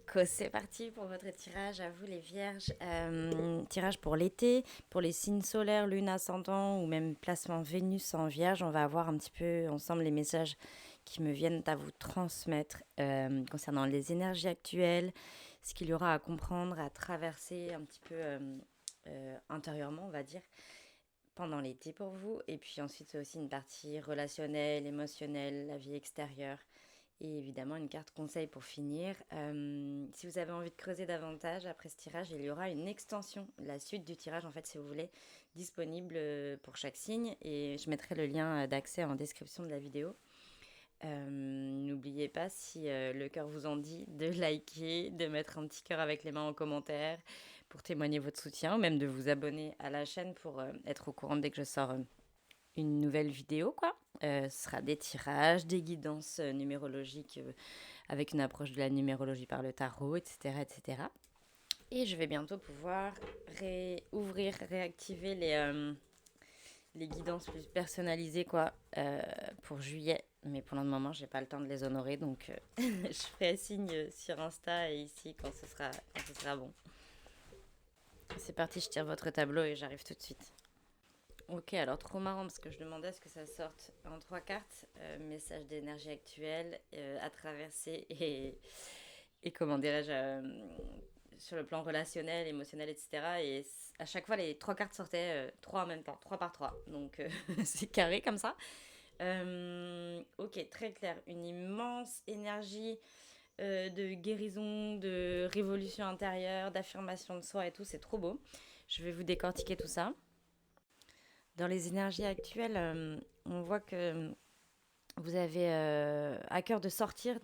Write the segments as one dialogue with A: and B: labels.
A: Éco, c'est parti pour votre tirage à vous les vierges. Tirage pour l'été, pour les signes solaires, lune ascendant ou même placement Vénus en vierge. On va voir un petit peu ensemble les messages qui me viennent à vous transmettre concernant les énergies actuelles, ce qu'il y aura à comprendre, à traverser un petit peu intérieurement, on va dire, pendant l'été pour vous. Et puis ensuite, c'est aussi une partie relationnelle, émotionnelle, la vie extérieure. Et évidemment, une carte conseil pour finir. Si vous avez envie de creuser davantage après ce tirage, il y aura une extension, la suite du tirage, en fait, si vous voulez, disponible pour chaque signe. Et je mettrai le lien d'accès en description de la vidéo. N'oubliez pas, si le cœur vous en dit, de liker, de mettre un petit cœur avec les mains en commentaire pour témoigner votre soutien, ou même de vous abonner à la chaîne pour être au courant dès que je sors une nouvelle vidéo, quoi. Ce sera des tirages, des guidances numérologiques avec une approche de la numérologie par le tarot, etc., etc. Et je vais bientôt pouvoir réactiver les guidances plus personnalisées, quoi, pour juillet. Mais pour le moment, j'ai pas le temps de les honorer, donc je ferai signe sur Insta et ici quand ce sera bon. C'est parti, je tire votre tableau et j'arrive tout de suite. Ok, alors trop marrant parce que je demandais à ce que ça sorte en 3 cartes, message d'énergie actuelle à traverser et comment dirais-je, sur le plan relationnel, émotionnel, etc. Et à chaque fois, les 3 cartes sortaient 3 en même temps, 3 par 3. Donc c'est carré comme ça. Ok, très clair. Une immense énergie de guérison, de révolution intérieure, d'affirmation de soi et tout. C'est trop beau. Je vais vous décortiquer tout ça. Dans les énergies actuelles, on voit que vous avez à cœur de sortir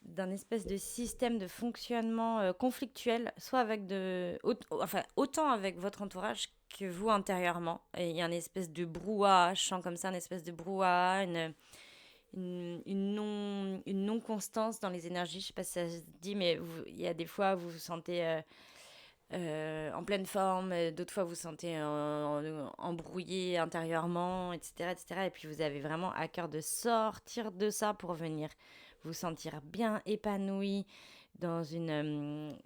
A: d'un espèce de système de fonctionnement conflictuel, soit enfin, autant avec votre entourage que vous intérieurement. Et il y a une espèce de brouhaha, je sens comme ça, une espèce de brouhaha, une non-constance dans les énergies. Je ne sais pas si ça se dit, mais il y a des fois, vous vous sentez en pleine forme, d'autres fois vous sentez embrouillé intérieurement, etc., etc. Et puis vous avez vraiment à cœur de sortir de ça pour venir vous sentir bien épanoui dans une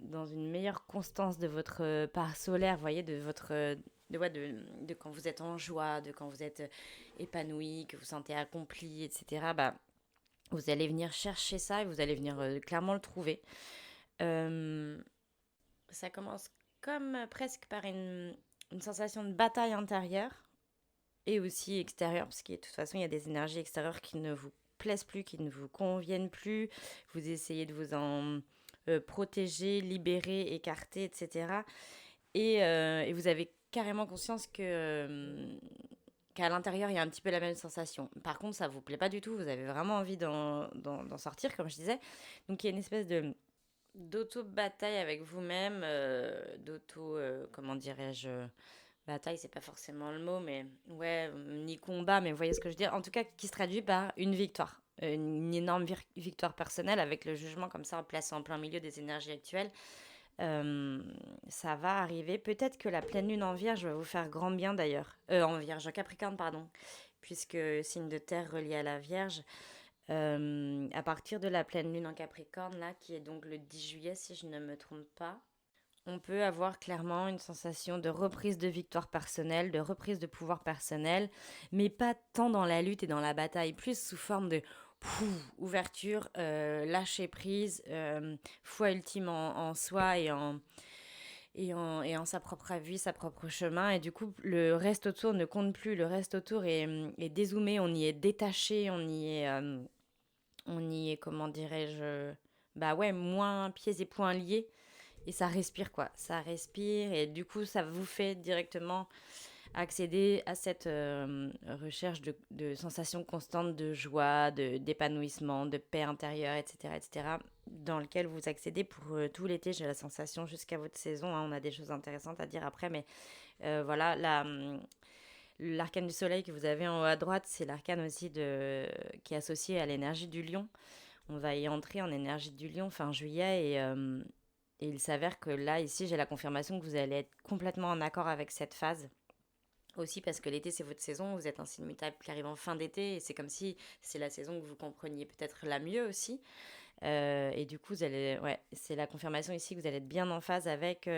A: meilleure constance de votre part solaire, vous voyez, de votre de quand vous êtes en joie, de quand vous êtes épanoui, que vous sentez accompli, etc. Bah, vous allez venir chercher ça et vous allez venir clairement le trouver. Euh, Ça commence comme presque par une sensation de bataille intérieure et aussi extérieure, parce que de toute façon, il y a des énergies extérieures qui ne vous plaisent plus, qui ne vous conviennent plus. Vous essayez de vous en protéger, libérer, écarter, etc. Et vous avez carrément conscience qu'à l'intérieur, il y a un petit peu la même sensation. Par contre, ça ne vous plaît pas du tout, vous avez vraiment envie d'en sortir, comme je disais. Donc, il y a une espèce d'auto-bataille avec vous-même, comment dirais-je, bataille, c'est pas forcément le mot, mais ouais, ni combat, mais vous voyez ce que je veux dire. En tout cas, qui se traduit par une victoire. Une énorme victoire personnelle avec le jugement comme ça placé en plein milieu des énergies actuelles. Euh, Ça va arriver. Peut-être que la pleine lune en vierge va vous faire grand bien d'ailleurs. En vierge, en capricorne, pardon. Puisque signe de terre relié à la vierge. À partir de la pleine lune en Capricorne, là, qui est donc le 10 juillet, si je ne me trompe pas, on peut avoir clairement une sensation de reprise de victoire personnelle, de reprise de pouvoir personnel, mais pas tant dans la lutte et dans la bataille, plus sous forme de ouverture, lâcher prise, foi ultime en soi et en sa propre vie, sa propre chemin. Et du coup, le reste autour ne compte plus. Le reste autour est dézoomé, on y est détaché, on y est, comment dirais-je, bah ouais, moins pieds et poings liés. Et ça respire, quoi. Ça respire. Et du coup, ça vous fait directement accéder à cette recherche de sensations constantes de joie, d'épanouissement, de paix intérieure, etc., etc., dans lequel vous accédez pour tout l'été. J'ai la sensation jusqu'à votre saison. Hein, on a des choses intéressantes à dire après, mais voilà, l'arcane du soleil que vous avez en haut à droite, c'est l'arcane aussi qui est associé à l'énergie du lion. On va y entrer en énergie du lion fin juillet et il s'avère que là, ici, j'ai la confirmation que vous allez être complètement en accord avec cette phase. Aussi parce que l'été, c'est votre saison, vous êtes un signe mutable qui arrive en fin d'été et c'est comme si c'est la saison que vous compreniez peut-être la mieux aussi. Et du coup, ouais, c'est la confirmation ici que vous allez être bien en phase avec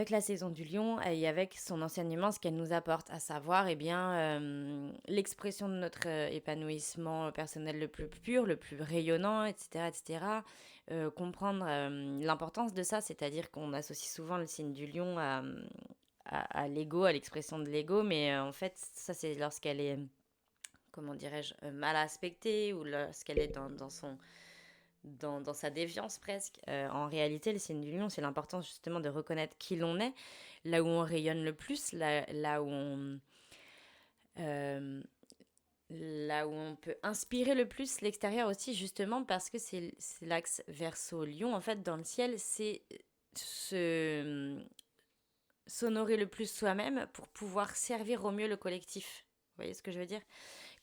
A: la saison du lion et avec son enseignement, ce qu'elle nous apporte, à savoir l'expression de notre épanouissement personnel le plus pur, le plus rayonnant, etc. etc. Comprendre l'importance de ça, c'est-à-dire qu'on associe souvent le signe du lion à l'ego, à l'expression de l'ego, mais en fait, ça c'est lorsqu'elle est, comment dirais-je, mal aspectée ou lorsqu'elle est dans sa déviance presque. En réalité, le signe du lion, c'est l'importance justement de reconnaître qui l'on est, là où on rayonne le plus, euh, là où on peut inspirer le plus l'extérieur aussi, justement parce que c'est l'axe verso-lion. En fait, dans le ciel, c'est s'honorer le plus soi-même pour pouvoir servir au mieux le collectif. Vous voyez ce que je veux dire?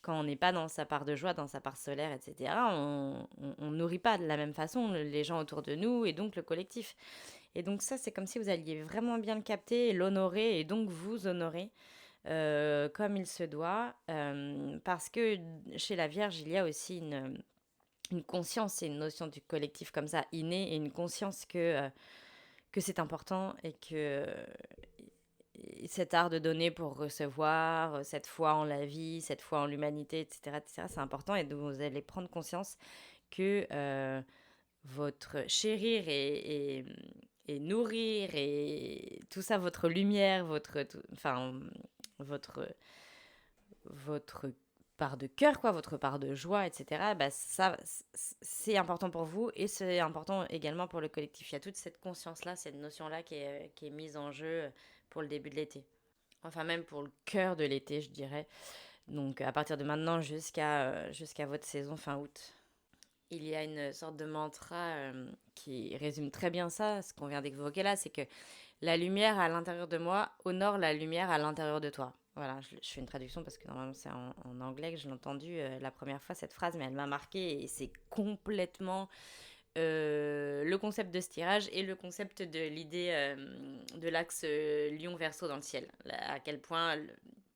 A: Quand on n'est pas dans sa part de joie, dans sa part solaire, etc., on nourrit pas de la même façon les gens autour de nous et donc le collectif. Et donc ça, c'est comme si vous alliez vraiment bien le capter et l'honorer et donc vous honorer comme il se doit. Parce que chez la Vierge, il y a aussi une conscience et une notion du collectif comme ça innée et une conscience que c'est important et que cet art de donner pour recevoir, cette foi en la vie, cette foi en l'humanité, etc., c'est important et donc vous allez prendre conscience que votre chérir et nourrir et tout ça, votre lumière, votre, votre part de cœur, quoi, votre part de joie, etc., bah, ça, c'est important pour vous et c'est important également pour le collectif. Il y a toute cette conscience-là, cette notion-là qui est mise en jeu pour le début de l'été. Enfin, même pour le cœur de l'été, je dirais. Donc, à partir de maintenant jusqu'à votre saison fin août. Il y a une sorte de mantra qui résume très bien ça, ce qu'on vient d'évoquer là, c'est que la lumière à l'intérieur de moi honore la lumière à l'intérieur de toi. Voilà, je fais une traduction parce que normalement c'est en anglais que je l'ai entendu la première fois cette phrase, mais elle m'a marqué et c'est complètement le concept de ce tirage et le concept de l'idée de l'axe Lion-Verseau dans le ciel. À quel point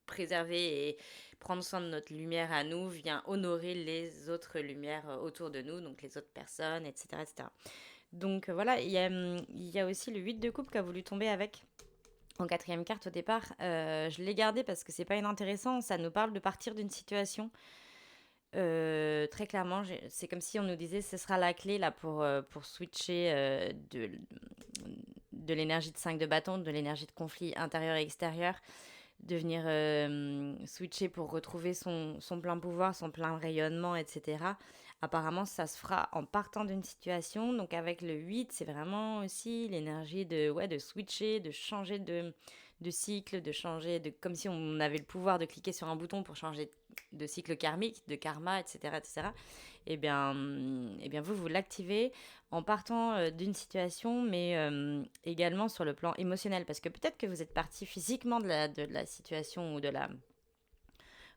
A: préserver et prendre soin de notre lumière à nous vient honorer les autres lumières autour de nous, donc les autres personnes, etc. etc. Donc voilà, il y a aussi le 8 de coupe qui a voulu tomber avec en quatrième carte au départ. Je l'ai gardé parce que c'est pas inintéressant, ça nous parle de partir d'une situation. Très clairement, c'est comme si on nous disait ce sera la clé là pour switcher de l'énergie de 5 de bâton, de l'énergie de conflit intérieur et extérieur, de venir switcher pour retrouver son plein pouvoir, son plein rayonnement, etc. Apparemment, ça se fera en partant d'une situation. Donc avec le 8, c'est vraiment aussi l'énergie de switcher, de changer de cycle, de changer, comme si on avait le pouvoir de cliquer sur un bouton pour changer de cycle karmique, de karma, etc. etc. Et bien vous l'activez en partant d'une situation, mais également sur le plan émotionnel. Parce que peut-être que vous êtes parti physiquement de la situation ou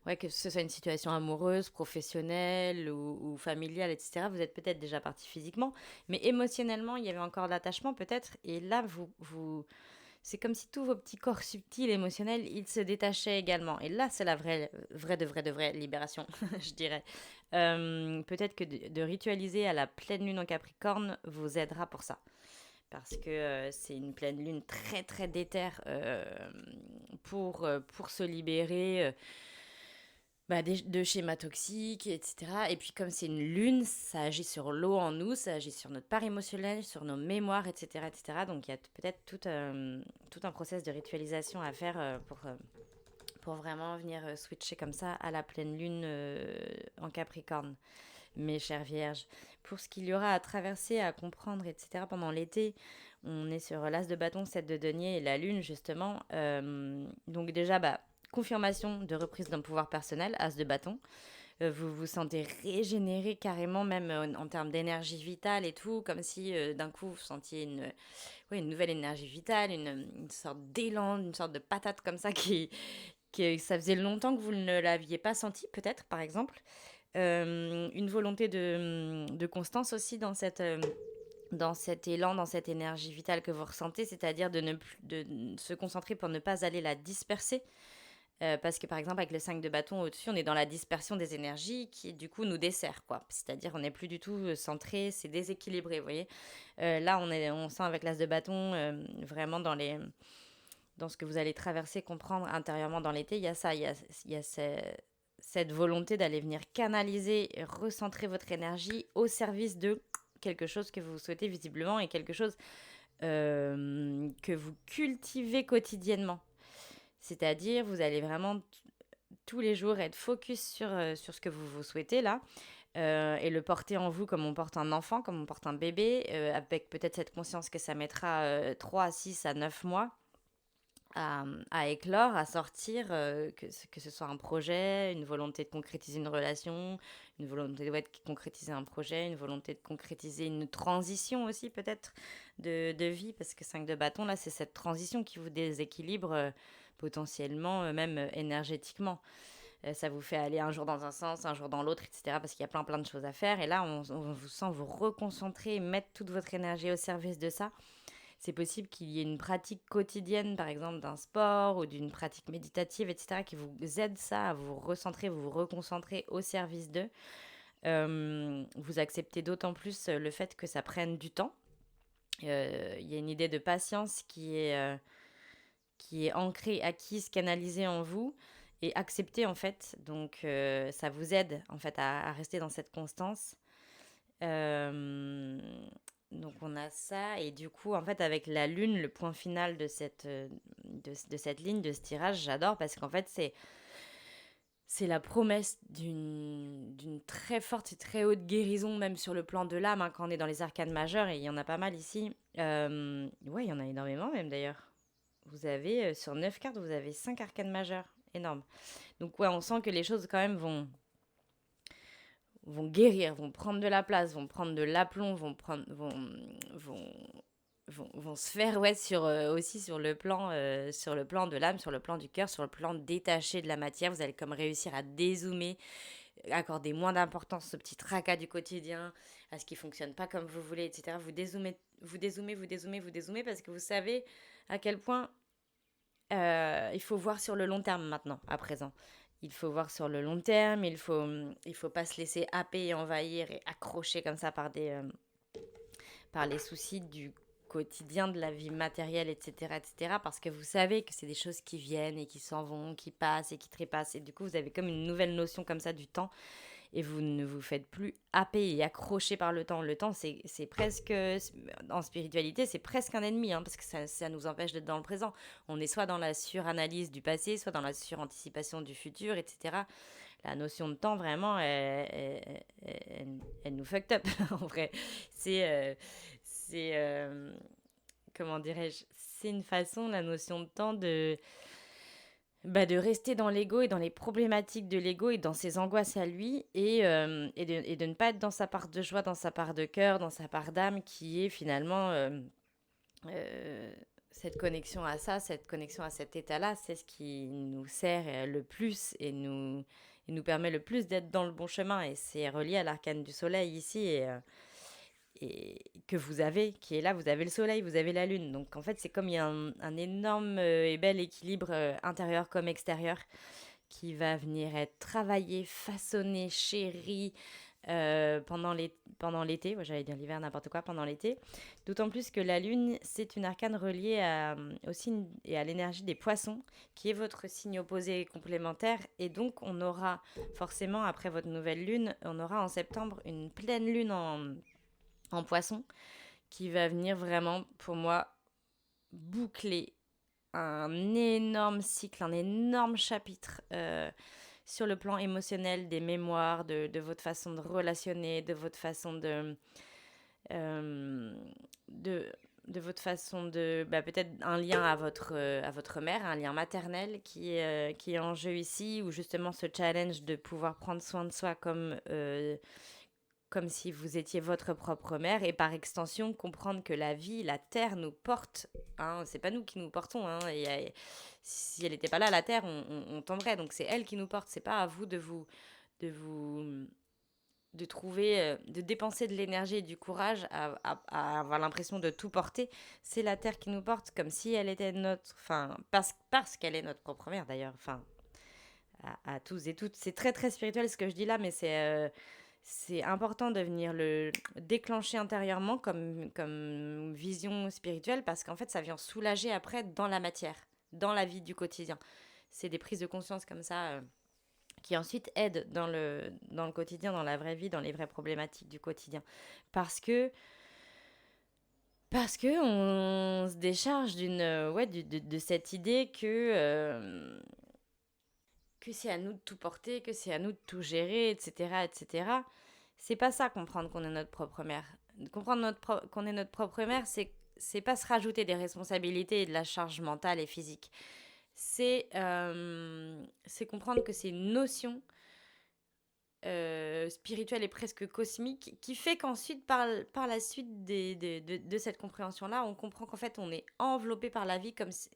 A: ouais, que ce soit une situation amoureuse, professionnelle ou familiale, etc. Vous êtes peut-être déjà parti physiquement, mais émotionnellement, il y avait encore de l'attachement peut-être. Et là, c'est comme si tous vos petits corps subtils émotionnels, ils se détachaient également. Et là, c'est la vraie libération, je dirais. Peut-être que de ritualiser à la pleine lune en Capricorne vous aidera pour ça. Parce que c'est une pleine lune très très déterre pour se libérer de schémas toxiques, etc. Et puis comme c'est une lune, ça agit sur l'eau en nous, ça agit sur notre part émotionnelle, sur nos mémoires, etc. etc. Donc il y a peut-être tout un process de ritualisation à faire pour vraiment venir switcher comme ça à la pleine lune en Capricorne, mes chères vierges. Pour ce qu'il y aura à traverser, à comprendre, etc. pendant l'été, on est sur l'as de bâton, 7 de denier et la lune justement. Donc déjà, confirmation de reprise d'un pouvoir personnel, as de bâton. Vous vous sentez régénéré carrément, même en termes d'énergie vitale et tout, comme si d'un coup vous sentiez une nouvelle énergie vitale, une sorte d'élan, une sorte de patate comme ça ça faisait longtemps que vous ne l'aviez pas senti, peut-être, par exemple. Une volonté de constance aussi dans cet élan, dans cette énergie vitale que vous ressentez, c'est-à-dire de se concentrer pour ne pas aller la disperser Parce que par exemple, avec le 5 de bâton au-dessus, on est dans la dispersion des énergies qui, du coup, nous dessert, quoi. C'est-à-dire, on n'est plus du tout centré, c'est déséquilibré, vous voyez. Là, on sent avec l'as de bâton, vraiment dans ce que vous allez traverser, comprendre intérieurement dans l'été, il y a ça, il y a cette volonté d'aller venir canaliser, et recentrer votre énergie au service de quelque chose que vous souhaitez visiblement et quelque chose que vous cultivez quotidiennement. C'est-à-dire, vous allez vraiment tous les jours être focus sur ce que vous souhaitez là, et le porter en vous comme on porte un enfant, comme on porte un bébé, avec peut-être cette conscience que ça mettra 3 à 6 à 9 mois à éclore, à sortir, que ce soit un projet, une volonté de concrétiser une relation, une volonté de concrétiser un projet, une volonté de concrétiser une transition aussi peut-être de vie, parce que 5 de bâton, là, c'est cette transition qui vous déséquilibre potentiellement, même énergétiquement. Ça vous fait aller un jour dans un sens, un jour dans l'autre, etc. Parce qu'il y a plein de choses à faire. Et là, on vous sent vous reconcentrer, mettre toute votre énergie au service de ça. C'est possible qu'il y ait une pratique quotidienne, par exemple d'un sport ou d'une pratique méditative, etc., qui vous aide ça à vous recentrer, vous reconcentrer au service d'eux. Vous acceptez d'autant plus le fait que ça prenne du temps. Il y a une idée de patience qui est ancrée, acquise, canalisée en vous et acceptée en fait. Donc ça vous aide en fait à rester dans cette constance. Euh, donc on a ça et du coup en fait avec la lune, le point final de cette ligne, de ce tirage, j'adore parce qu'en fait c'est la promesse d'une très forte et très haute guérison, même sur le plan de l'âme, hein, quand on est dans les arcanes majeures, et il y en a pas mal ici. Ouais, il y en a énormément même d'ailleurs. Vous avez, sur 9 cartes, vous avez 5 arcanes majeures. Énorme. Donc ouais, on sent que les choses quand même vont guérir, vont prendre de la place, vont prendre de l'aplomb, vont, vont se faire ouais, aussi sur le plan de l'âme, sur le plan du cœur, sur le plan détaché de la matière. Vous allez comme réussir à dézoomer, accorder moins d'importance au petit tracas du quotidien, à ce qui fonctionne pas comme vous voulez, etc. Vous dézoomez, vous dézoomez, vous dézoomez, vous dézoomez parce que vous savez à quel point il faut voir sur le long terme maintenant, à présent. Il faut voir sur le long terme, il faut pas se laisser happer et envahir et accrocher comme ça par les soucis du quotidien, de la vie matérielle, etc., etc., parce que vous savez que c'est des choses qui viennent et qui s'en vont, qui passent et qui trépassent, et du coup, vous avez comme une nouvelle notion comme ça du temps, et vous ne vous faites plus happer et accrocher par le temps. Le temps, c'est presque, en spiritualité, c'est presque un ennemi, hein, parce que ça nous empêche d'être dans le présent. On est soit dans la suranalyse du passé, soit dans la suranticipation du futur, etc. La notion de temps, vraiment, elle nous fucked up, en vrai. C'est, c'est comment dirais-je, c'est une façon, la notion de temps, de rester dans l'ego et dans les problématiques de l'ego et dans ses angoisses à lui et de ne pas être dans sa part de joie, dans sa part de cœur, dans sa part d'âme qui est finalement euh, cette connexion à ça, cette connexion à cet état-là, c'est ce qui nous sert le plus et nous permet le plus d'être dans le bon chemin. Et c'est relié à l'arcane du soleil ici et que vous avez, qui est là, vous avez le soleil, vous avez la lune. Donc en fait, c'est comme il y a un énorme et bel équilibre intérieur comme extérieur qui va venir être travaillé, façonné, chéri pendant l'été. Ouais, j'allais dire l'hiver, n'importe quoi, pendant l'été. D'autant plus que la lune, c'est une arcane reliée au signe et à l'énergie des poissons, qui est votre signe opposé et complémentaire. Et donc, on aura forcément, après votre nouvelle lune, on aura en septembre une pleine lune en poisson qui va venir vraiment, pour moi, boucler un énorme cycle, un énorme chapitre sur le plan émotionnel, des mémoires, de votre façon de relationner, de votre façon euh, de, de votre façon de... Bah, peut-être un lien à votre mère, un lien maternel qui est en jeu ici, ou justement ce challenge de pouvoir prendre soin de soi comme si vous étiez votre propre mère et par extension comprendre que la vie, la terre nous porte. Hein, c'est pas nous qui nous portons. Hein, si elle n'était pas là, la terre, on tomberait. Donc c'est elle qui nous porte. C'est pas à vous de vous, de trouver, de dépenser de l'énergie et du courage à avoir l'impression de tout porter. C'est la terre qui nous porte comme si elle était notre, enfin parce qu'elle est notre propre mère d'ailleurs. Enfin à tous et toutes. C'est très très spirituel ce que je dis là, mais c'est important de venir le déclencher intérieurement comme vision spirituelle parce qu'en fait, ça vient soulager après dans la matière, dans la vie du quotidien. C'est des prises de conscience comme ça qui ensuite aident dans le quotidien, dans la vraie vie, dans les vraies problématiques du quotidien. Parce que, parce que on se décharge de cette idée que c'est à nous de tout porter, que c'est à nous de tout gérer, etc., etc. C'est pas ça comprendre qu'on est notre propre mère. Comprendre qu'on est notre propre mère, c'est pas se rajouter des responsabilités et de la charge mentale et physique. C'est comprendre que c'est une notion spirituelle et presque cosmique qui fait qu'ensuite, par la suite de cette compréhension-là, on comprend qu'en fait, on est enveloppé par la vie comme si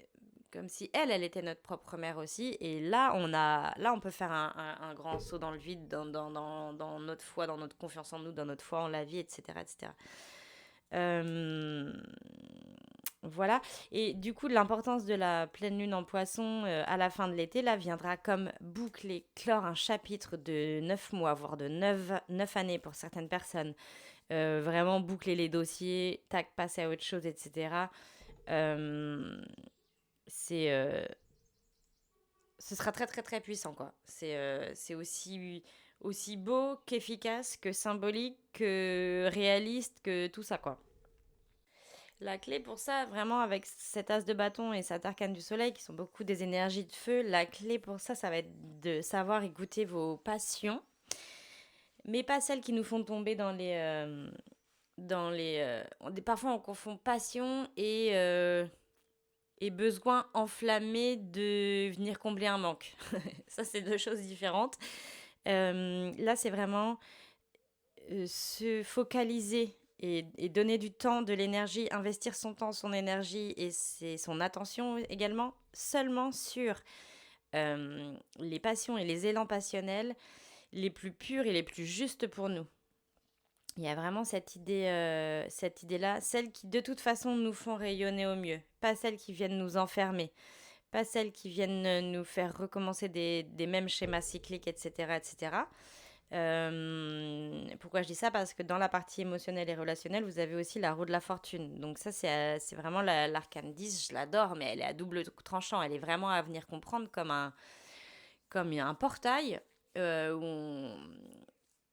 A: elle était notre propre mère aussi. Et là on peut faire un grand saut dans le vide, dans notre foi, dans notre confiance en nous, dans notre foi en la vie, etc. etc. Euh, voilà. Et du coup, l'importance de la pleine lune en poisson à la fin de l'été, là, viendra comme boucler, clore un chapitre de 9 mois, voire de 9 années pour certaines personnes. Vraiment boucler les dossiers, tac, passer à autre chose, etc. Euh, c'est, ce sera très, très, très puissant, quoi. C'est aussi beau qu'efficace, que symbolique, que réaliste, que tout ça, quoi. La clé pour ça, vraiment avec cet as de bâton et cet arcane du soleil, qui sont beaucoup des énergies de feu, la clé pour ça, ça va être de savoir écouter vos passions, mais pas celles qui nous font tomber parfois, on confond passion et besoin enflammé de venir combler un manque. Ça, c'est deux choses différentes. Là, c'est vraiment se focaliser et donner du temps, de l'énergie, investir son temps, son énergie et son attention également seulement sur les passions et les élans passionnels les plus purs et les plus justes pour nous. Il y a vraiment cette idée-là, celles qui de toute façon nous font rayonner au mieux, pas celles qui viennent nous enfermer, pas celles qui viennent nous faire recommencer des mêmes schémas cycliques, etc., etc. Pourquoi je dis ça? Parce que dans la partie émotionnelle et relationnelle, vous avez aussi la roue de la fortune. Donc ça, c'est vraiment l'arcane 10, je l'adore, mais elle est à double tranchant. Elle est vraiment à venir comprendre comme un portail, où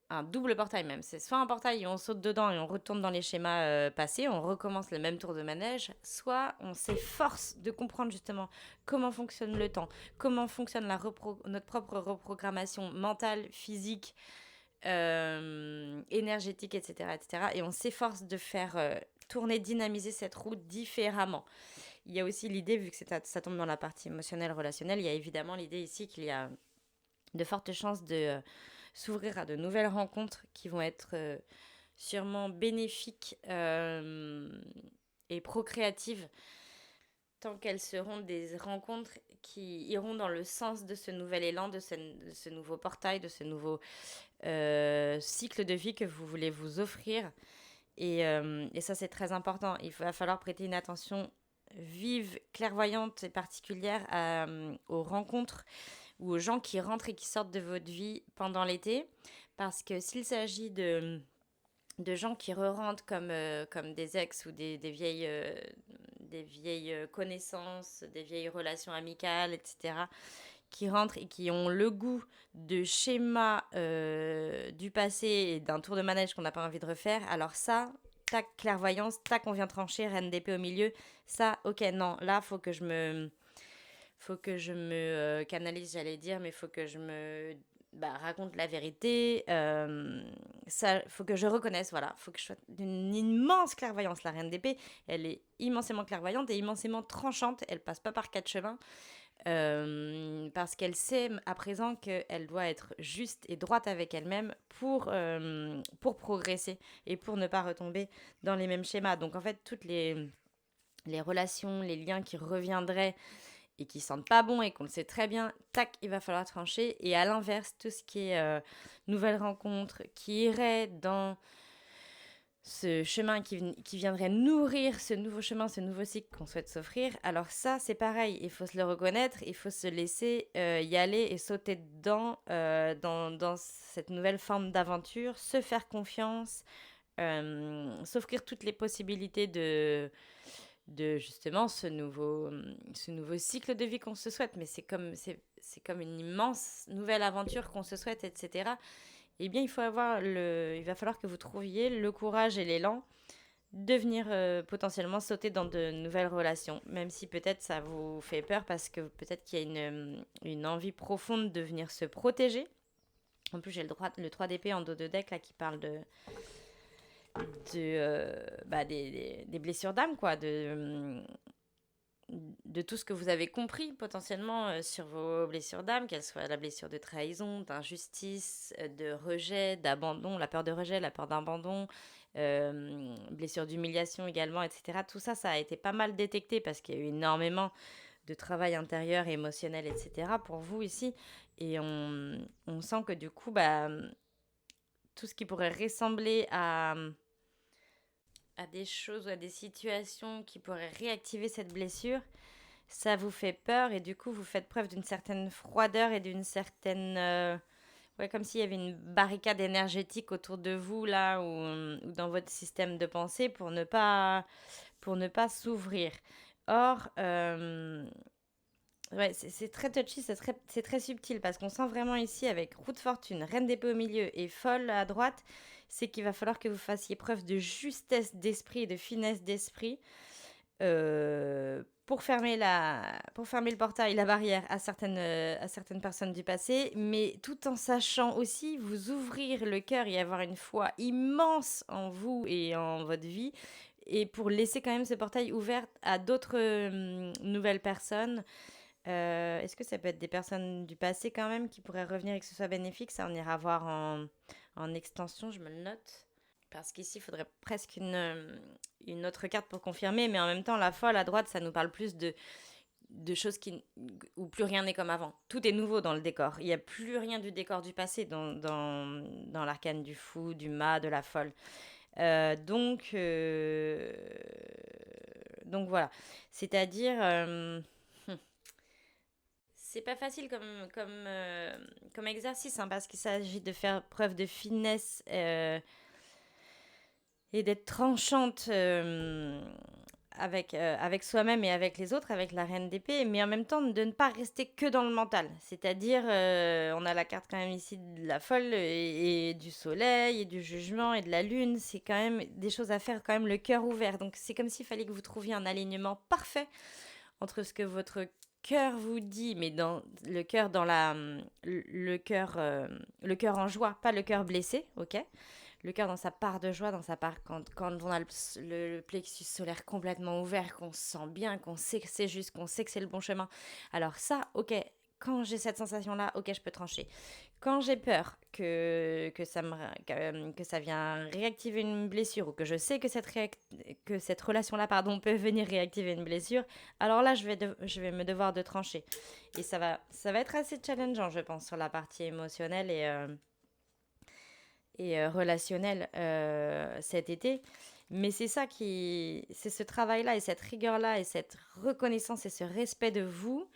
A: un double portail même. C'est soit un portail et on saute dedans et on retourne dans les schémas passés, on recommence le même tour de manège, soit on s'efforce de comprendre justement comment fonctionne le temps, comment fonctionne notre propre reprogrammation mentale, physique, énergétique, etc., etc. Et on s'efforce de faire tourner, dynamiser cette roue différemment. Il y a aussi l'idée, vu que ça tombe dans la partie émotionnelle, relationnelle, il y a évidemment l'idée ici qu'il y a de fortes chances de s'ouvrir à de nouvelles rencontres qui vont être sûrement bénéfiques et procréatives tant qu'elles seront des rencontres qui iront dans le sens de ce nouvel élan, de ce nouveau portail, de ce nouveau cycle de vie que vous voulez vous offrir. Et ça, c'est très important. Il va falloir prêter une attention vive, clairvoyante et particulière aux rencontres ou aux gens qui rentrent et qui sortent de votre vie pendant l'été. Parce que s'il s'agit de gens qui re-rentrent comme des ex ou des vieilles connaissances, des vieilles relations amicales, etc., qui rentrent et qui ont le goût de schémas du passé et d'un tour de manège qu'on n'a pas envie de refaire, alors ça, tac, clairvoyance, tac, on vient trancher, reine d'épée au milieu, ça, ok, non, là, faut que je me canalise, j'allais dire, mais faut que je me raconte la vérité. Ça, faut que je reconnaisse, voilà, faut que je sois d'une immense clairvoyance. La reine d'épée, elle est immensément clairvoyante et immensément tranchante. Elle passe pas par quatre chemins parce qu'elle sait à présent qu'elle doit être juste et droite avec elle-même pour progresser et pour ne pas retomber dans les mêmes schémas. Donc en fait, toutes les relations, les liens qui reviendraient et qui sentent pas bon et qu'on le sait très bien, tac, il va falloir trancher. Et à l'inverse, tout ce qui est nouvelle rencontre, qui irait dans ce chemin qui viendrait nourrir ce nouveau chemin, ce nouveau cycle qu'on souhaite s'offrir. Alors ça, c'est pareil, il faut se le reconnaître, il faut se laisser y aller et sauter dedans, dans cette nouvelle forme d'aventure, se faire confiance, s'offrir toutes les possibilités de justement ce nouveau cycle de vie qu'on se souhaite. Mais c'est comme une immense nouvelle aventure qu'on se souhaite, etc. Eh bien, il va falloir que vous trouviez le courage et l'élan de venir potentiellement sauter dans de nouvelles relations, même si peut-être ça vous fait peur parce que peut-être qu'il y a une envie profonde de venir se protéger. En plus, j'ai le 3 d'épée en dos de deck là qui parle des blessures d'âme, quoi, de tout ce que vous avez compris potentiellement sur vos blessures d'âme, qu'elles soient la blessure de trahison, d'injustice, de rejet, d'abandon, la peur de rejet, la peur d'abandon, blessure d'humiliation également, etc. Tout ça, ça a été pas mal détecté parce qu'il y a eu énormément de travail intérieur, émotionnel, etc. pour vous ici. Et on sent que du coup, tout ce qui pourrait ressembler à des choses ou à des situations qui pourraient réactiver cette blessure, ça vous fait peur et du coup vous faites preuve d'une certaine froideur et d'une certaine... ouais, comme s'il y avait une barricade énergétique autour de vous là ou dans votre système de pensée pour ne pas s'ouvrir. Or, ouais, c'est très touchy, c'est très subtil parce qu'on sent vraiment ici avec roue de fortune, reine d'épée au milieu et folle à droite, c'est qu'il va falloir que vous fassiez preuve de justesse d'esprit et de finesse d'esprit pour fermer le portail, la barrière à certaines personnes du passé, mais tout en sachant aussi vous ouvrir le cœur et avoir une foi immense en vous et en votre vie, et pour laisser quand même ce portail ouvert à d'autres nouvelles personnes. Est-ce que ça peut être des personnes du passé quand même qui pourraient revenir et que ce soit bénéfique? Ça, on ira voir en extension, je me le note. Parce qu'ici, il faudrait presque une autre carte pour confirmer, mais en même temps, la folle à droite, ça nous parle plus de choses où plus rien n'est comme avant. Tout est nouveau dans le décor. Il n'y a plus rien du décor du passé dans l'arcane du fou, du mât, de la folle. Donc voilà. C'est-à-dire, c'est pas facile comme exercice, hein, parce qu'il s'agit de faire preuve de finesse et d'être tranchante avec soi-même et avec les autres, avec la reine d'épée, mais en même temps de ne pas rester que dans le mental. C'est-à-dire, on a la carte quand même ici de la folle et du soleil et du jugement et de la lune. C'est quand même des choses à faire, quand même le cœur ouvert. Donc c'est comme s'il fallait que vous trouviez un alignement parfait entre ce que votre cœur vous dit, mais dans le cœur le cœur en joie, pas le cœur blessé, ok? Le cœur dans sa part de joie, dans sa part quand on a le plexus solaire complètement ouvert, qu'on se sent bien, qu'on sait que c'est juste, qu'on sait que c'est le bon chemin. Alors ça, ok, quand j'ai cette sensation-là, ok, je peux trancher. Quand j'ai peur que ça vient réactiver une blessure ou que je sais que que cette relation-là pardon, peut venir réactiver une blessure, alors là, je vais me devoir de trancher. Et ça va être assez challengeant, je pense, sur la partie émotionnelle et relationnelle cet été. Mais c'est ce travail-là et cette rigueur-là et cette reconnaissance et ce respect de vous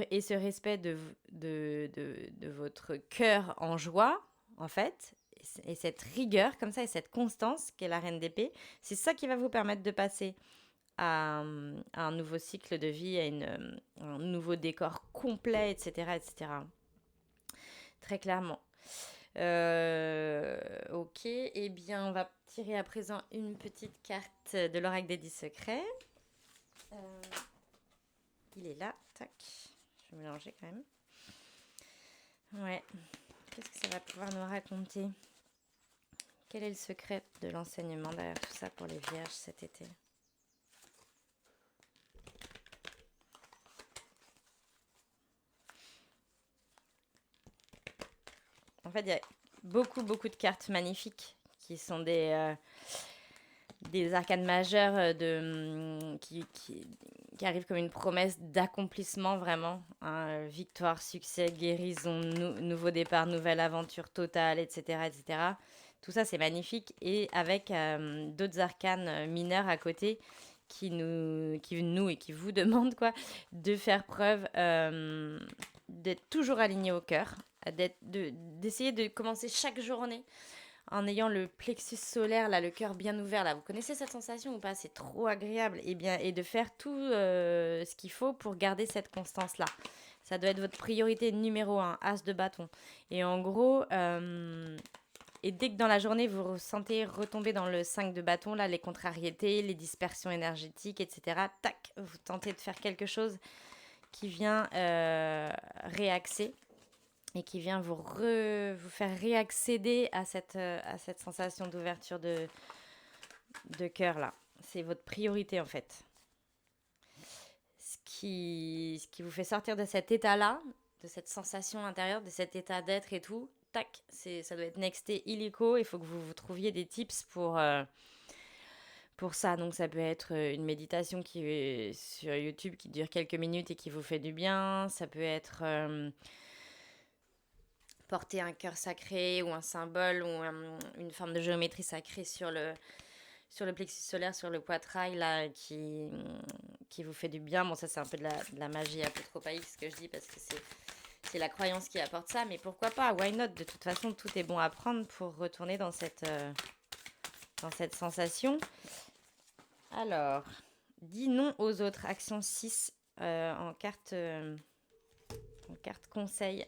A: et ce respect de votre cœur en joie, en fait, et cette rigueur comme ça et cette constance qu'est la reine d'épée, c'est ça qui va vous permettre de passer à un nouveau cycle de vie, un nouveau décor complet, etc., etc. Très clairement. Ok, eh bien, on va tirer à présent une petite carte de l'oracle des 10 secrets. Il est là, tac. Je vais mélanger quand même. Ouais, qu'est-ce que ça va pouvoir nous raconter? Quel est le secret de l'enseignement derrière tout ça pour les vierges cet été? En fait, il y a beaucoup de cartes magnifiques qui sont des arcanes majeures qui arrivent comme une promesse d'accomplissement vraiment. Hein, victoire, succès, guérison, nouveau départ, nouvelle aventure totale, etc., etc. Tout ça, c'est magnifique. Et avec d'autres arcanes mineurs à côté qui nous et qui vous demandent quoi, de faire preuve d'être toujours aligné au cœur, d'essayer de commencer chaque journée en ayant le plexus solaire, là, le cœur bien ouvert. Là. Vous connaissez cette sensation ou pas? C'est trop agréable. Et de faire tout ce qu'il faut pour garder cette constance-là. Ça doit être votre priorité numéro un, as de bâton. Et en gros, et dès que dans la journée, vous ressentez retomber dans le 5 de bâton, là, les contrariétés, les dispersions énergétiques, etc., tac, vous tentez de faire quelque chose qui vient réaxer et qui vient vous faire réaccéder à cette sensation d'ouverture de cœur, là. C'est votre priorité, en fait. Ce qui vous fait sortir de cet état-là, de cette sensation intérieure, de cet état d'être et tout, tac, ça doit être nexté illico. Il faut que vous trouviez des tips pour ça. Donc ça peut être une méditation qui est sur YouTube qui dure quelques minutes et qui vous fait du bien. Ça peut être porter un cœur sacré ou un symbole ou une forme de géométrie sacrée sur le plexus solaire, sur le poitrail, là, qui vous fait du bien. Bon, ça, c'est un peu de la magie un peu trop païque, ce que je dis, parce que c'est la croyance qui apporte ça. Mais pourquoi pas? Why not? De toute façon, tout est bon à prendre pour retourner dans cette sensation. Alors, dis non aux autres. Action 6 en carte conseil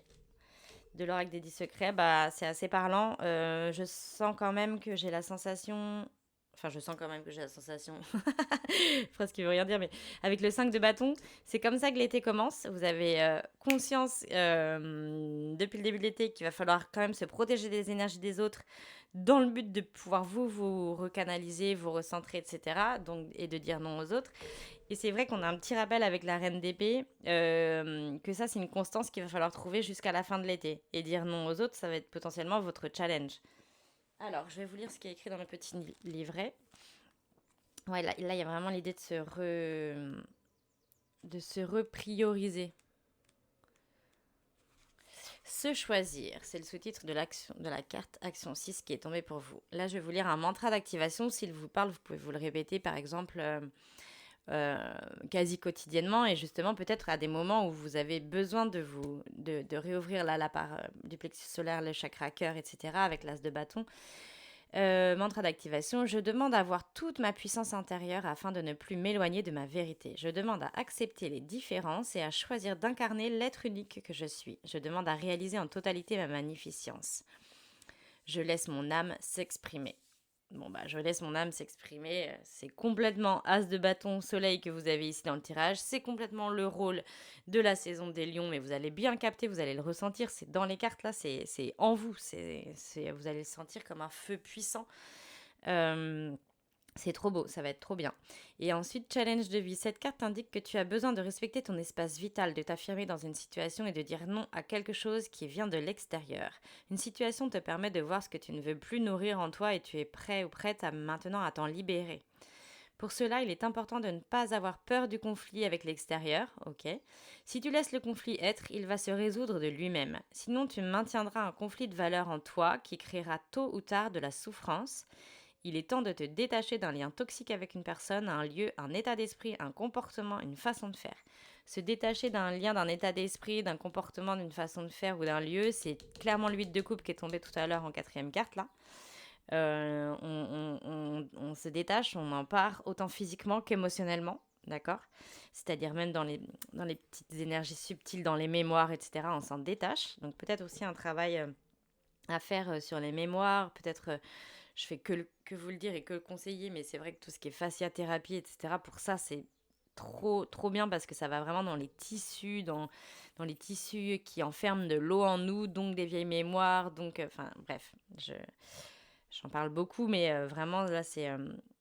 A: de l'oracle des 10 secrets. Bah, c'est assez parlant. Je sens quand même que j'ai la sensation... Enfin, je sens quand même que j'ai la sensation, phrase qui veut rien dire, mais avec le 5 de bâton, c'est comme ça que l'été commence. Vous avez conscience depuis le début de l'été qu'il va falloir quand même se protéger des énergies des autres dans le but de pouvoir vous recanaliser, vous recentrer, etc. Donc, et de dire non aux autres. Et c'est vrai qu'on a un petit rappel avec la reine d'épée, que ça, c'est une constance qu'il va falloir trouver jusqu'à la fin de l'été. Et dire non aux autres, ça va être potentiellement votre challenge. Alors, je vais vous lire ce qui est écrit dans le petit livret. Ouais, là, il y a vraiment l'idée de se reprioriser. Se choisir, c'est le sous-titre de la carte Action 6 qui est tombée pour vous. Là, je vais vous lire un mantra d'activation. S'il vous parle, vous pouvez vous le répéter, par exemple, quasi quotidiennement. Et justement, peut-être à des moments où vous avez besoin de réouvrir la part du plexus solaire, le chakra cœur, etc., avec l'as de bâton. Mantra d'activation, je demande à avoir toute ma puissance intérieure afin de ne plus m'éloigner de ma vérité. Je demande à accepter les différences et à choisir d'incarner l'être unique que je suis. Je demande à réaliser en totalité ma magnificence. Je laisse mon âme s'exprimer. Bon, bah, je laisse mon âme s'exprimer. C'est complètement as de bâton soleil que vous avez ici dans le tirage. C'est complètement le rôle de la saison des lions, mais vous allez bien le capter, vous allez le ressentir. C'est dans les cartes là, c'est en vous. Vous allez le sentir comme un feu puissant. C'est trop beau, ça va être trop bien. Et ensuite, challenge de vie. Cette carte indique que tu as besoin de respecter ton espace vital, de t'affirmer dans une situation et de dire non à quelque chose qui vient de l'extérieur. Une situation te permet de voir ce que tu ne veux plus nourrir en toi et tu es prêt ou prête maintenant à t'en libérer. Pour cela, il est important de ne pas avoir peur du conflit avec l'extérieur, ok? Si tu laisses le conflit être, il va se résoudre de lui-même. Sinon, tu maintiendras un conflit de valeurs en toi qui créera tôt ou tard de la souffrance. Il est temps de te détacher d'un lien toxique avec une personne, un lieu, un état d'esprit, un comportement, une façon de faire. Se détacher d'un lien, d'un état d'esprit, d'un comportement, d'une façon de faire ou d'un lieu, c'est clairement l'huile de coupe qui est tombée tout à l'heure en quatrième carte là. On se détache, on en part autant physiquement qu'émotionnellement, d'accord? C'est-à-dire même dans les petites énergies subtiles, dans les mémoires, etc., on s'en détache. Donc peut-être aussi un travail à faire sur les mémoires, peut-être... je fais que vous le dire et que le conseiller, mais c'est vrai que tout ce qui est fasciathérapie, etc., pour ça, c'est trop, trop bien parce que ça va vraiment dans les tissus, dans les tissus qui enferment de l'eau en nous, donc des vieilles mémoires, donc, enfin, bref, j'en parle beaucoup, mais vraiment, là, ce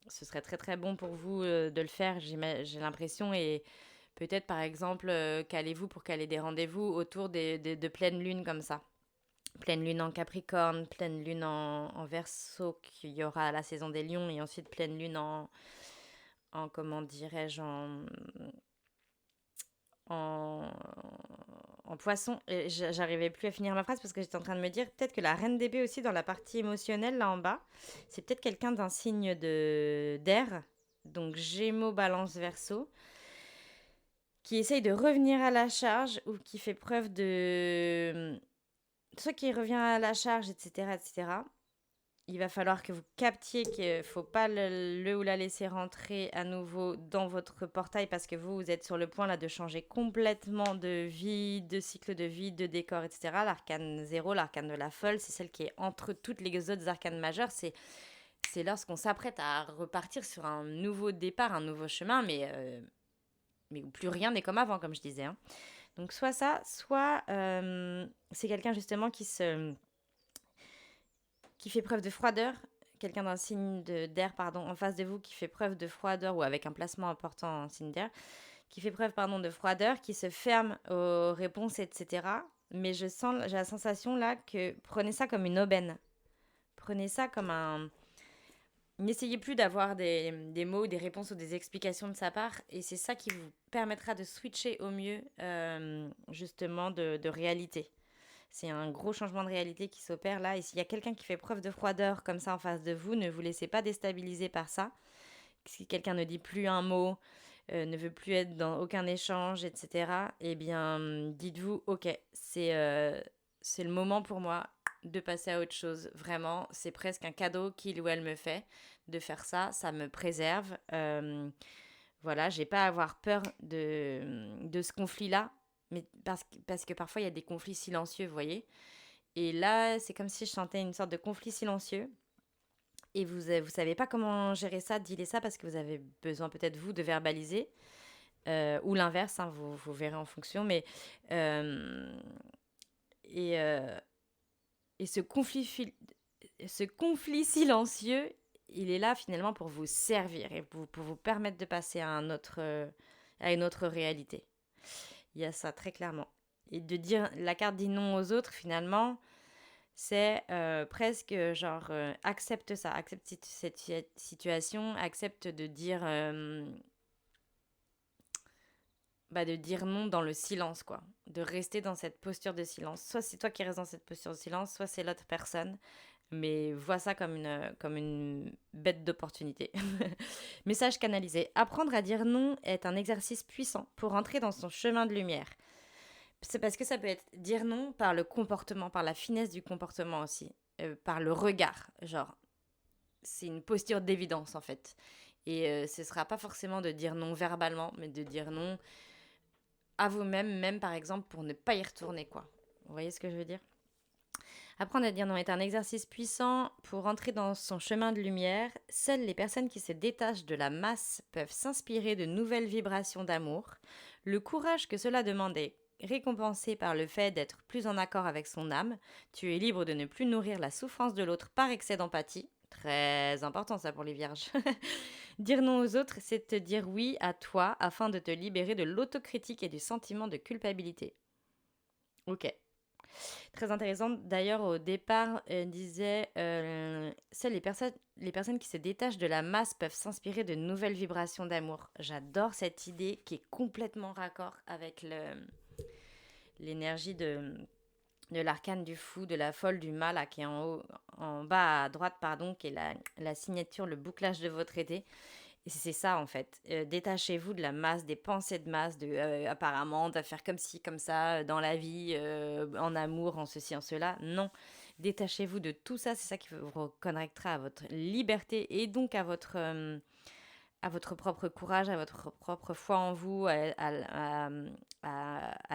A: serait très, très bon pour vous de le faire, j'ai l'impression, et peut-être, par exemple, calez-vous pour caler des rendez-vous autour de pleine lune comme ça. Pleine lune en Capricorne, pleine lune en Verseau, qu'il y aura la saison des lions, et ensuite pleine lune en comment dirais-je, en en poisson. Et j'arrivais plus à finir ma phrase parce que j'étais en train de me dire peut-être que la reine d'épée aussi dans la partie émotionnelle là en bas, c'est peut-être quelqu'un d'un signe d'air, donc Gémeaux, Balance, Verseau, qui essaye de revenir à la charge ou qui fait preuve de soit qui revient à la charge, etc., etc. Il va falloir que vous captiez qu'il ne faut pas le ou la laisser rentrer à nouveau dans votre portail parce que vous êtes sur le point là de changer complètement de vie, de cycle de vie, de décor, etc. L'arcane 0, l'arcane de la folle, c'est celle qui est entre toutes les autres arcanes majeures. C'est lorsqu'on s'apprête à repartir sur un nouveau départ, un nouveau chemin, mais où plus rien n'est comme avant, comme je disais. Hein. Donc soit ça, soit c'est quelqu'un justement qui fait preuve de froideur, quelqu'un d'un signe d'air, pardon, en face de vous qui fait preuve de froideur ou avec un placement important en signe d'air, qui fait preuve, pardon, de froideur, qui se ferme aux réponses, etc. Mais j'ai la sensation là que prenez ça comme une aubaine. Prenez ça comme un... N'essayez plus d'avoir des mots, des réponses ou des explications de sa part. Et c'est ça qui vous permettra de switcher au mieux, justement, de réalité. C'est un gros changement de réalité qui s'opère là. Et s'il y a quelqu'un qui fait preuve de froideur comme ça en face de vous, ne vous laissez pas déstabiliser par ça. Si quelqu'un ne dit plus un mot, ne veut plus être dans aucun échange, etc., eh bien, dites-vous, ok, c'est le moment pour moi de passer à autre chose. Vraiment, c'est presque un cadeau qu'il ou elle me fait de faire ça. Ça me préserve. Voilà, j'ai pas à avoir peur de ce conflit-là, mais parce que parfois il y a des conflits silencieux, vous voyez. Et là, c'est comme si je sentais une sorte de conflit silencieux. Et vous savez pas comment gérer ça, dealer ça, parce que vous avez besoin peut-être, vous, de verbaliser. Ou l'inverse, hein, vous verrez en fonction. Mais, et, euh, et ce conflit silencieux, il est là finalement pour vous servir et pour vous permettre de passer à une autre réalité. Il y a ça très clairement. Et de dire, la carte dit non aux autres, finalement, c'est presque genre accepte ça, accepte cette situation, accepte de dire non dans le silence, quoi. De rester dans cette posture de silence. Soit c'est toi qui restes dans cette posture de silence, soit c'est l'autre personne. Mais vois ça comme une bête d'opportunité. Message canalisé. Apprendre à dire non est un exercice puissant pour entrer dans son chemin de lumière. C'est parce que ça peut être dire non par le comportement, par la finesse du comportement aussi, par le regard. Genre, c'est une posture d'évidence en fait. Et ce sera pas forcément de dire non verbalement, mais de dire non à vous-même, même par exemple pour ne pas y retourner, quoi. Vous voyez ce que je veux dire? Apprendre à dire non est un exercice puissant pour entrer dans son chemin de lumière. Seules les personnes qui se détachent de la masse peuvent s'inspirer de nouvelles vibrations d'amour. Le courage que cela demande est récompensé par le fait d'être plus en accord avec son âme. Tu es libre de ne plus nourrir la souffrance de l'autre par excès d'empathie. Très important ça pour les vierges. Dire non aux autres, c'est te dire oui à toi afin de te libérer de l'autocritique et du sentiment de culpabilité. Ok. Très intéressant. D'ailleurs, au départ, elle disait seules les personnes qui se détachent de la masse peuvent s'inspirer de nouvelles vibrations d'amour. J'adore cette idée qui est complètement raccord avec l'énergie de l'arcane du fou, de la folle, du mal, là, qui est en bas à droite, pardon, qui est la signature, le bouclage de votre été. Et c'est ça en fait. Détachez-vous de la masse, des pensées de masse, apparemment, on doit faire comme ci, comme ça, dans la vie, en amour, en ceci, en cela. Non. Détachez-vous de tout ça, c'est ça qui vous reconnectera à votre liberté et donc à votre propre courage, à votre propre foi en vous, à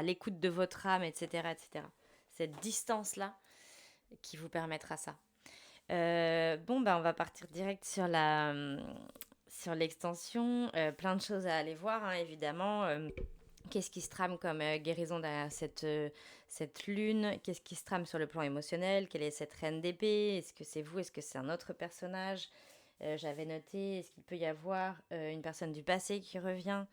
A: l'écoute de votre âme, etc., etc. Cette distance-là qui vous permettra ça. Bon, ben, on va partir direct sur l'extension. Plein de choses à aller voir, hein, évidemment. Qu'est-ce qui se trame comme guérison derrière cette lune? Qu'est-ce qui se trame sur le plan émotionnel? Quelle est cette reine d'épée? Est-ce que c'est vous? Est-ce que c'est un autre personnage? J'avais noté, est-ce qu'il peut y avoir une personne du passé qui revient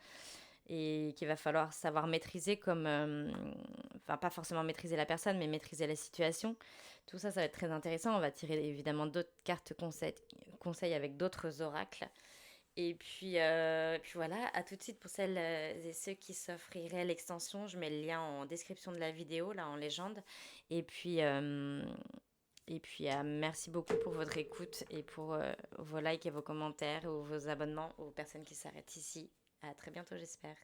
A: et qu'il va falloir savoir maîtriser enfin, pas forcément maîtriser la personne, mais maîtriser la situation. Tout ça, ça va être très intéressant. On va tirer évidemment d'autres cartes conseils avec d'autres oracles. Et puis voilà, à tout de suite pour celles et ceux qui s'offriraient l'extension. Je mets le lien en description de la vidéo, là en légende. Et puis, euh, et puis, merci beaucoup pour votre écoute et pour vos likes et vos commentaires ou vos abonnements aux personnes qui s'arrêtent ici. À très bientôt, j'espère.